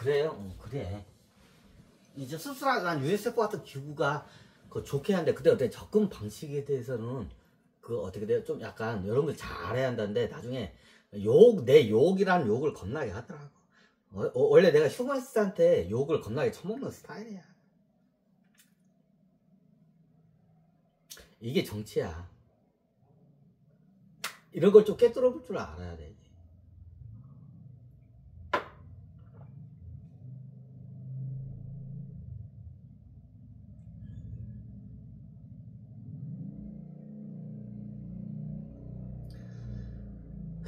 그래요? 그래. 이제 수술하간 USF 같은 기구가 그 좋게 하는데, 근데 어때 접근 방식에 대해서는 그 어떻게 돼요? 좀 약간 여러분들 잘해야 한다는데 나중에 내 욕이란 욕을 겁나게 하더라고. 원래 내가 휴머니스트한테 욕을 겁나게 처먹는 스타일이야. 이게 정치야. 이런 걸 좀 깨뚫어 볼 줄 알아야 돼.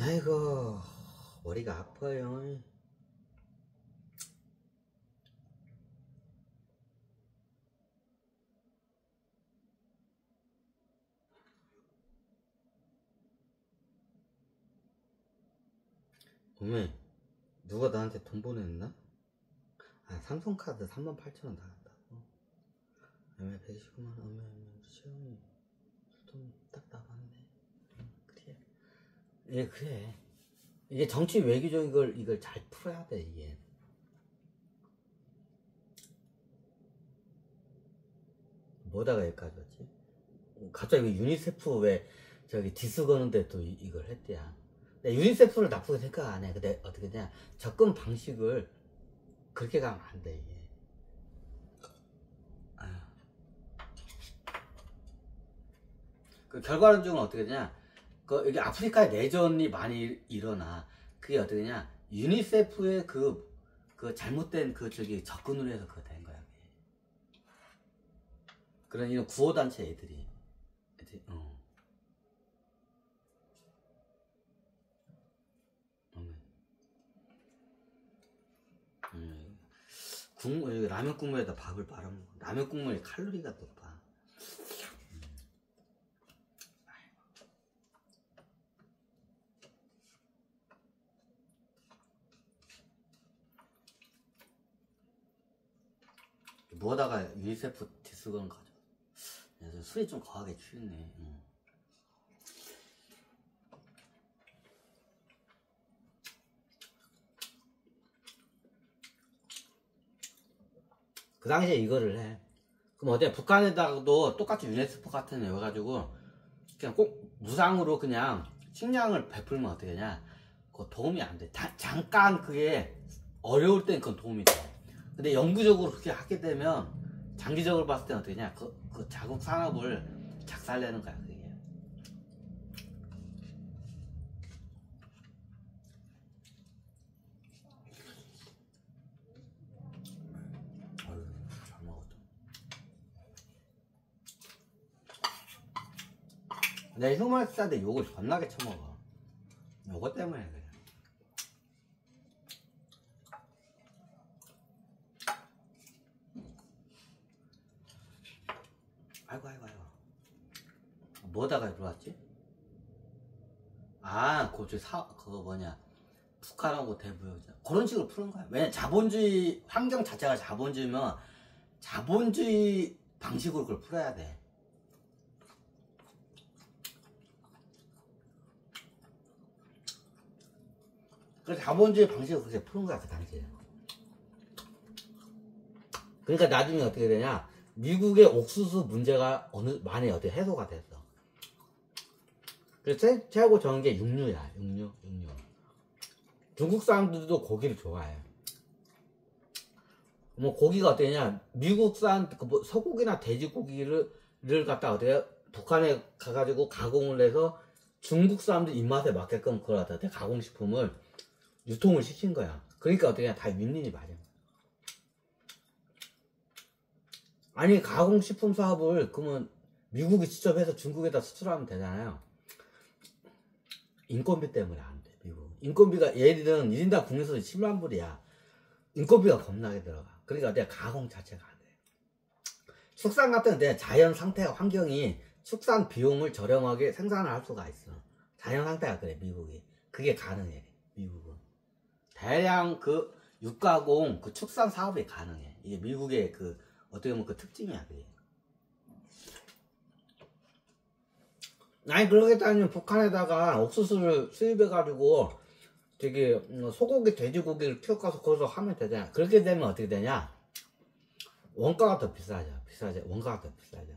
아이고, 머리가 아파요. 어메, 누가 나한테 돈 보냈나? 아, 삼성카드 38,000원 나갔다고. 어메, 129만원, 어메, 시험이 좀 답답한데. 그래. 예, 그래. 이게 정치 외교적 이걸 잘 풀어야 돼, 이게. 뭐다가 여기까지 왔지? 갑자기 왜 유니세프 왜 저기 디스 거는데 또 이걸 했대야. 유니세프를 나쁘게 생각 안 해. 근데 어떻게 되냐, 접근 방식을 그렇게 가면 안 돼, 이게. 그 결과론적은 어떻게 되냐, 여기 아프리카에 내전이 많이 일어나. 그게 어떻게 되냐, 유니세프의 그 잘못된 접근으로 해서 그거 된 거야. 그런 이런 구호단체 애들이. 라면 국물에다 밥을 말아먹어. 라면 국물에 칼로리가 높아. 뭐하다가 유니세프 디스건 가져. 술이 좀 거하게 취했네. 그 당시에 이거를 해. 그럼 어때? 북한에다가도 똑같이 유네스코 같은 애 와가지고 그냥 꼭 무상으로 그냥 식량을 베풀면 어떻게 되냐, 그거 도움이 안 돼. 잠깐 그게 어려울 땐 그건 도움이 돼. 근데 영구적으로 그렇게 하게 되면 장기적으로 봤을 땐 어떻게 되냐, 그 자국 산업을 작살내는 거야, 그게. 잘 먹었다. 내 휴머니스트한테 욕을 겁나게 쳐먹어. 요거 때문에 그래. 아이고. 뭐다가 들어왔지? 아, 그거 뭐냐, 북한하고 대무역자 그런 식으로 푸는 거야. 왜냐, 자본주의 환경 자체가 자본주의면 자본주의 방식으로 그걸 풀어야 돼. 그 자본주의 방식으로 그렇게 푸는 거야, 그 당시에. 그러니까 나중에 어떻게 되냐, 미국의 옥수수 문제가 많이 어떻게 해소가 됐어. 그래서 최고 좋은 게 육류야. 육류. 중국 사람들도 고기를 좋아해. 뭐 고기가 어떠냐, 미국산 소고기나 돼지고기를 갖다 어떻게 북한에 가가지고 가공을 해서 중국 사람들 입맛에 맞게끔 그걸 갖다 가공식품을 유통을 시킨 거야. 그러니까 어떻게 다 윈윈이 맞아. 아니, 가공식품 사업을 그러면 미국이 직접 해서 중국에다 수출하면 되잖아요. 인건비 때문에 안 돼, 미국. 인건비가 얘들은 1인당 국내수입 10만 불이야. 인건비가 겁나게 들어가. 그러니까 내가 가공 자체가 안 돼. 축산 같은 데 자연 상태가, 환경이 축산 비용을 저렴하게 생산을 할 수가 있어. 자연 상태가 그래, 미국이. 그게 가능해, 미국은. 대량 육가공 축산 사업이 가능해. 이게 미국의 어떻게 보면 그 특징이야, 그게. 아니, 그러겠다면 북한에다가 옥수수를 수입해가지고 저기 소고기, 돼지고기를 키워가서 거기서 하면 되잖아. 그렇게 되면 어떻게 되냐? 원가가 더 비싸죠. 원가가 더 비싸죠.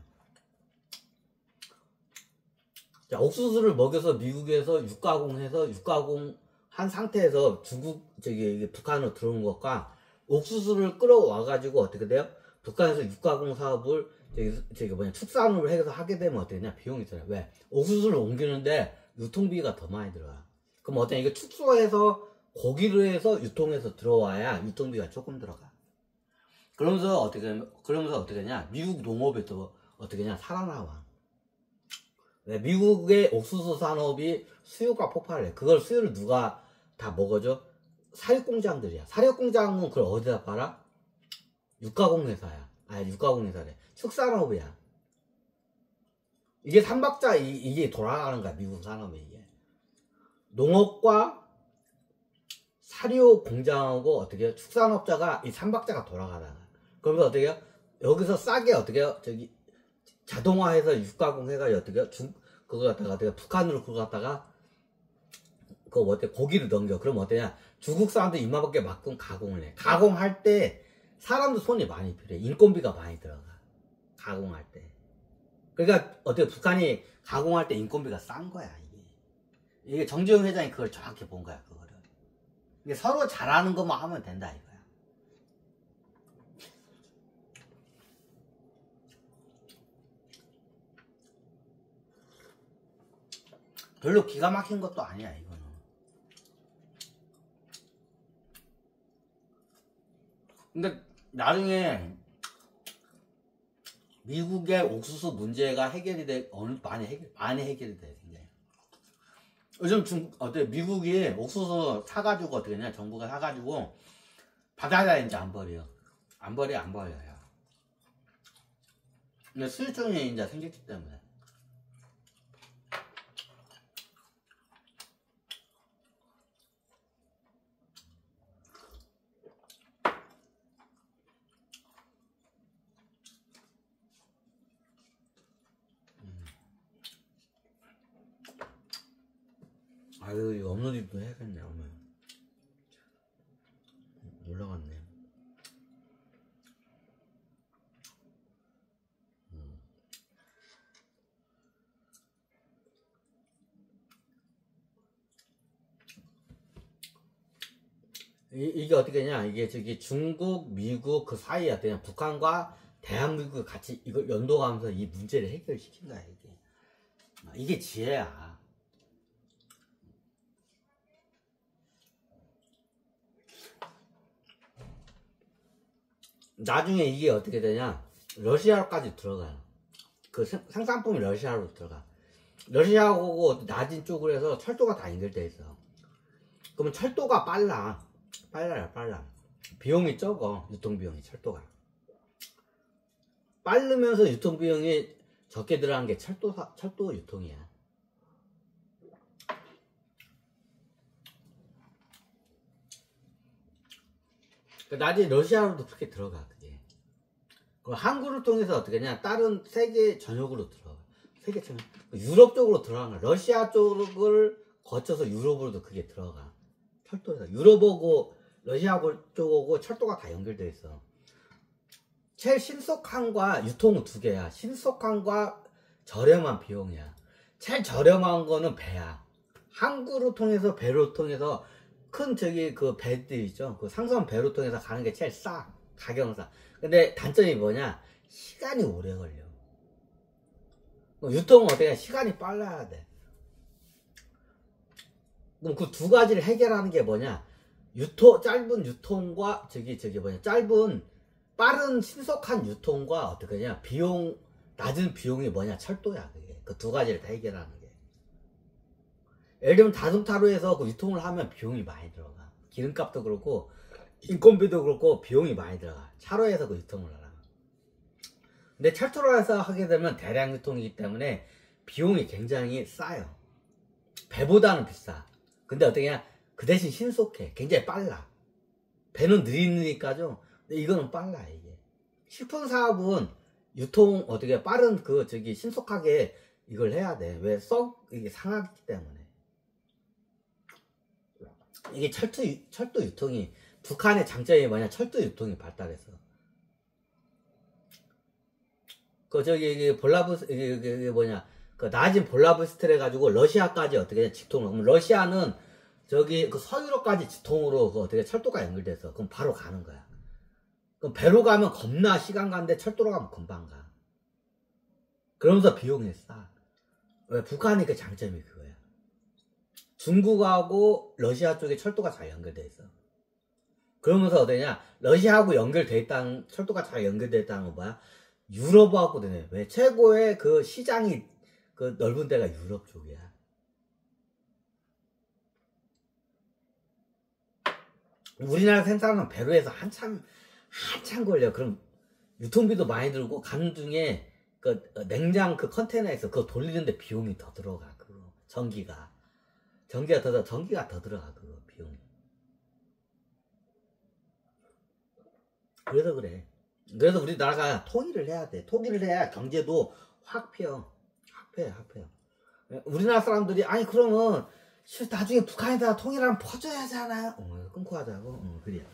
자, 옥수수를 먹여서 미국에서 육가공해서 육가공한 상태에서 북한으로 들어온 것과 옥수수를 끌어와가지고 어떻게 돼요? 북한에서 육가공 사업을 축산업을 해서 하게 되면 어떻게 되냐? 비용이 들어요. 왜? 옥수수를 옮기는데 유통비가 더 많이 들어가. 그럼 어떻게 이게 축소해서 고기를 해서 유통해서 들어와야 유통비가 조금 들어가. 그러면서 어떻게 되냐? 미국 농업이 또 어떻게 되냐? 살아나와. 왜? 미국의 옥수수 산업이 수요가 폭발해. 그걸 수요를 누가 다 먹어줘? 사육공장들이야. 사육공장은 그걸 어디다 팔아? 육가공회사야. 육가공회사래. 축산업이야. 이게 삼박자 이게 돌아가는 거야. 미국 산업이 이게. 농업과 사료 공장하고 어떻게 해요? 축산업자가 이 삼박자가 돌아가다가. 그러면서 어떻게 해요? 여기서 싸게 어떻게 해요? 자동화해서 육가공 해가지고 어떻게 해요? 그거 갖다가 어떻게 북한으로 그거 갖다가 고기를 넘겨. 그럼 어떠냐? 중국 사람들 이마밖에 막끔 가공을 해. 가공할 때 사람도 손이 많이 필요해. 인건비가 많이 들어가. 가공할 때. 그러니까 어떻게 북한이 가공할 때 인건비가 싼 거야. 이게 정주영 회장이 그걸 정확히 본 거야. 그거를. 이게 서로 잘하는 것만 하면 된다 이거야. 별로 기가 막힌 것도 아니야 이거는. 근데 나중에 미국의 옥수수 문제가 해결이 돼. 많이 해결이 돼. 굉장히. 요즘 미국이 옥수수 사가지고 어떻게 했냐? 정부가 사가지고 바다에다 이제 안 버려. 안 버려요. 근데 수요증이 이제 생겼기 때문에. 아유, 이거 업로드도 해야겠네, 오늘. 올라갔네. 이게 어떻게 되냐? 이게 중국, 미국 그 사이에 그냥 북한과 대한민국이 같이 이걸 연동하면서 이 문제를 해결시킨 거야, 이게. 이게 지혜야. 나중에 이게 어떻게 되냐? 러시아까지 들어가요. 그 생산품이 러시아로 들어가. 러시아하고 낮은 쪽으로 해서 철도가 다 연결돼 있어. 그러면 철도가 빨라. 비용이 적어. 유통비용이 철도가. 빠르면서 유통비용이 적게 들어간 게 철도 유통이야. 나중에 러시아로도 그렇게 들어가, 그게. 항구를 통해서 어떻게 하냐, 다른 세계 전역으로 들어가. 세계 전역. 유럽 쪽으로 들어간 거야. 러시아 쪽을 거쳐서 유럽으로도 그게 들어가. 철도에서. 유럽하고 러시아 쪽하고 철도가 다 연결되어 있어. 제일 신속함과 유통은 두 개야. 신속함과 저렴한 비용이야. 제일 저렴한 거는 배야. 항구를 통해서 배로 통해서 큰 그 배들 있죠. 그 상선 배로 통해서 가는 게 제일 싸. 가격은 싸. 근데 단점이 뭐냐? 시간이 오래 걸려. 유통은 어떻게 시간이 빨라야 돼. 그럼 그 두 가지를 해결하는 게 뭐냐? 짧은 유통과 빠른 신속한 유통과 어떻게 하냐? 낮은 비용이 뭐냐? 철도야. 그게. 그 두 가지를 다 해결하는 게. 예를 들면 자동차로 해서 그 유통을 하면 비용이 많이 들어가. 기름값도 그렇고 인건비도 그렇고 비용이 많이 들어가. 차로 해서 그 유통을 하라. 근데 철도로 해서 하게 되면 대량 유통이기 때문에 비용이 굉장히 싸요. 배보다는 비싸. 근데 어떻게 하냐? 그 대신 신속해. 굉장히 빨라. 배는 느리니까죠. 근데 이거는 빨라, 이게. 식품 사업은 유통 빠른 신속하게 이걸 해야 돼. 왜 이게 상하기 때문에. 이게 철도 유통이 북한의 장점이 뭐냐? 철도 유통이 발달해서. 그 저기 이게 볼라브스 이게 뭐냐? 그 낮은 볼라브스트를 해가지고 러시아까지 어떻게 직통을? 그럼 러시아는 저기 그 서유럽까지 직통으로 그 어떻게 철도가 연결돼서 그럼 바로 가는 거야. 그럼 배로 가면 겁나 시간 가는데 철도로 가면 금방 가. 그러면서 비용이 싸. 왜? 북한이 그 장점이 그거야. 중국하고 러시아 쪽에 철도가 잘 연결돼 있어. 그러면서 어떠냐? 러시아하고 연결돼 있다는 철도가 잘 연결돼 있다는 건 뭐야? 유럽하고 되네. 왜? 최고의 그 시장이 그 넓은 데가 유럽 쪽이야. 우리나라 생산은 배로 해서 한참 걸려. 그럼 유통비도 많이 들고 가는 중에 그 냉장 그 컨테이너에서 그거 돌리는데 비용이 더 들어가. 그거 전기가 더 들어가. 그거 비용이. 그래서 그래. 그래서 우리나라가 통일을 해야 돼. 통일을 해야 경제도 확 펴. 확 펴. 우리나라 사람들이 아니 그러면 나중에 북한에다 통일하면 퍼줘야 하잖아요. 끊고 하자고. 그래.